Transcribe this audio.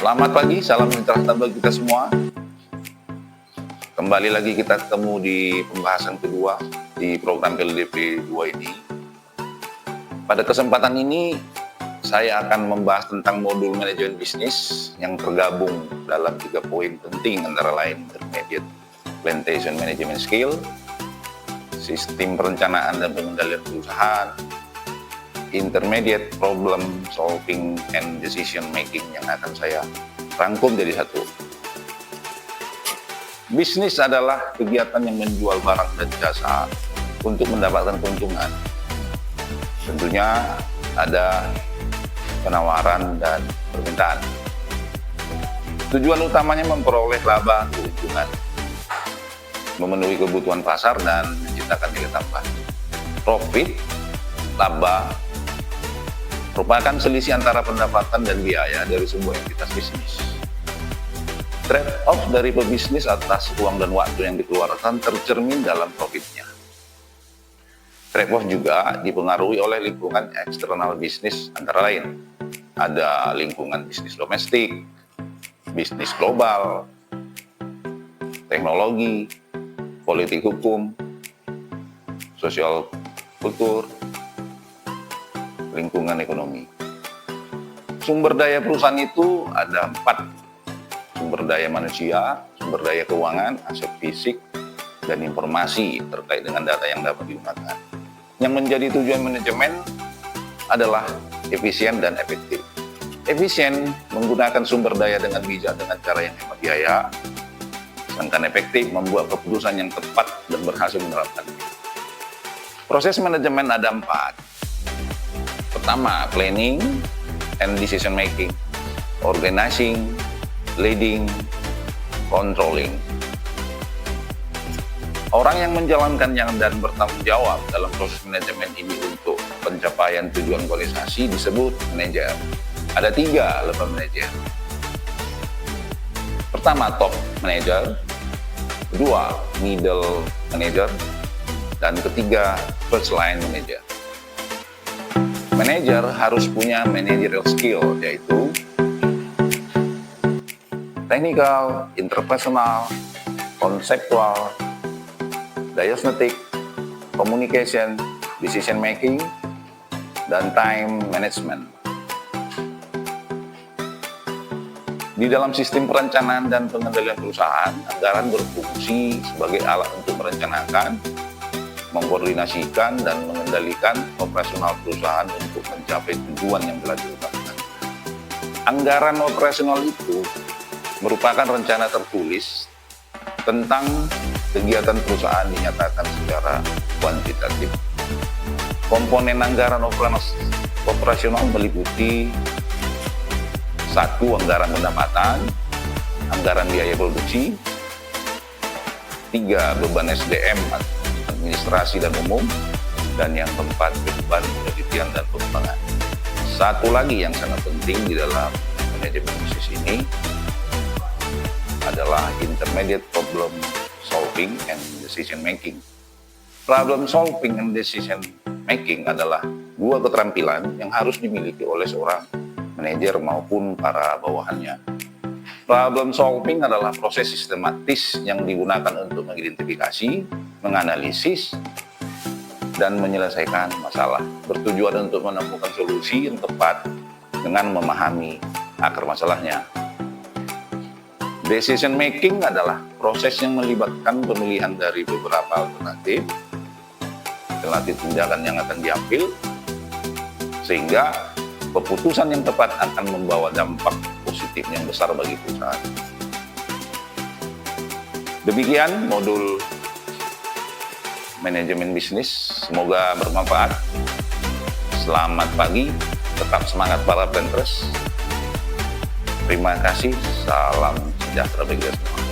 Selamat pagi, salam sejahtera bagi kita semua. Kembali lagi kita ketemu di pembahasan kedua di program LDP 2 ini. Pada kesempatan ini, saya akan membahas tentang modul manajemen bisnis yang tergabung dalam 3 poin penting, antara lain intermediate plantation management skill, sistem perencanaan dan pengendalian perusahaan, intermediate problem solving and decision making yang akan saya rangkum jadi satu. Bisnis adalah kegiatan yang menjual barang dan jasa untuk mendapatkan keuntungan. Tentunya ada penawaran dan permintaan. Tujuan utamanya memperoleh laba keuntungan, memenuhi kebutuhan pasar dan menciptakan nilai tambah. Profit, laba, merupakan selisih antara pendapatan dan biaya dari sebuah entitas bisnis. Trade-off dari pebisnis atas uang dan waktu yang dikeluarkan tercermin dalam profitnya. Trade-off juga dipengaruhi oleh lingkungan eksternal bisnis, antara lain ada lingkungan bisnis domestik, bisnis global, teknologi, politik hukum, sosial kultur, lingkungan ekonomi. Sumber daya perusahaan itu ada 4. Sumber daya manusia, sumber daya keuangan, aset fisik, dan informasi terkait dengan data yang dapat digunakan. Yang menjadi tujuan manajemen adalah efisien dan efektif. Efisien menggunakan sumber daya dengan bijak dengan cara yang hemat biaya, sedangkan efektif membuat keputusan yang tepat dan berhasil menerapkannya. Proses manajemen ada 4. Pertama, planning and decision making, organizing, leading, controlling. Orang yang menjalankannya dan bertanggung jawab dalam proses manajemen ini untuk pencapaian tujuan organisasi disebut manajer. Ada 3 level manajer. Pertama, top manager, kedua, middle manager, dan ketiga, first line manager. Manajer harus punya managerial skill, yaitu technical, interpersonal, konseptual, diagnostic, communication, decision making, dan time management. Di dalam sistem perencanaan dan pengendalian perusahaan, anggaran berfungsi sebagai alat untuk merencanakan, mengkoordinasikan, dan mengendalikan operasional perusahaan untuk mencapai tujuan yang telah ditetapkan. Anggaran operasional itu merupakan rencana tertulis tentang kegiatan perusahaan dinyatakan secara kuantitatif. Komponen anggaran operasional meliputi 1. Anggaran pendapatan, anggaran biaya produksi, 3. Beban SDM, administrasi dan umum, dan yang keempat, beban penelitian dan pengembangan. Satu lagi yang sangat penting di dalam manajemen bisnis ini adalah intermediate problem solving and decision making. Problem solving and decision making adalah 2 keterampilan yang harus dimiliki oleh seorang manajer maupun para bawahannya. Problem solving adalah proses sistematis yang digunakan untuk mengidentifikasi, menganalisis, dan menyelesaikan masalah, bertujuan untuk menemukan solusi yang tepat dengan memahami akar masalahnya. Decision making adalah proses yang melibatkan pemilihan dari beberapa alternatif tindakan yang akan diambil, sehingga keputusan yang tepat akan membawa dampak positif yang besar bagi perusahaan. Demikian modul manajemen bisnis, semoga bermanfaat. Selamat pagi, tetap semangat para planters. Terima kasih, salam sejahtera bagi kita semua.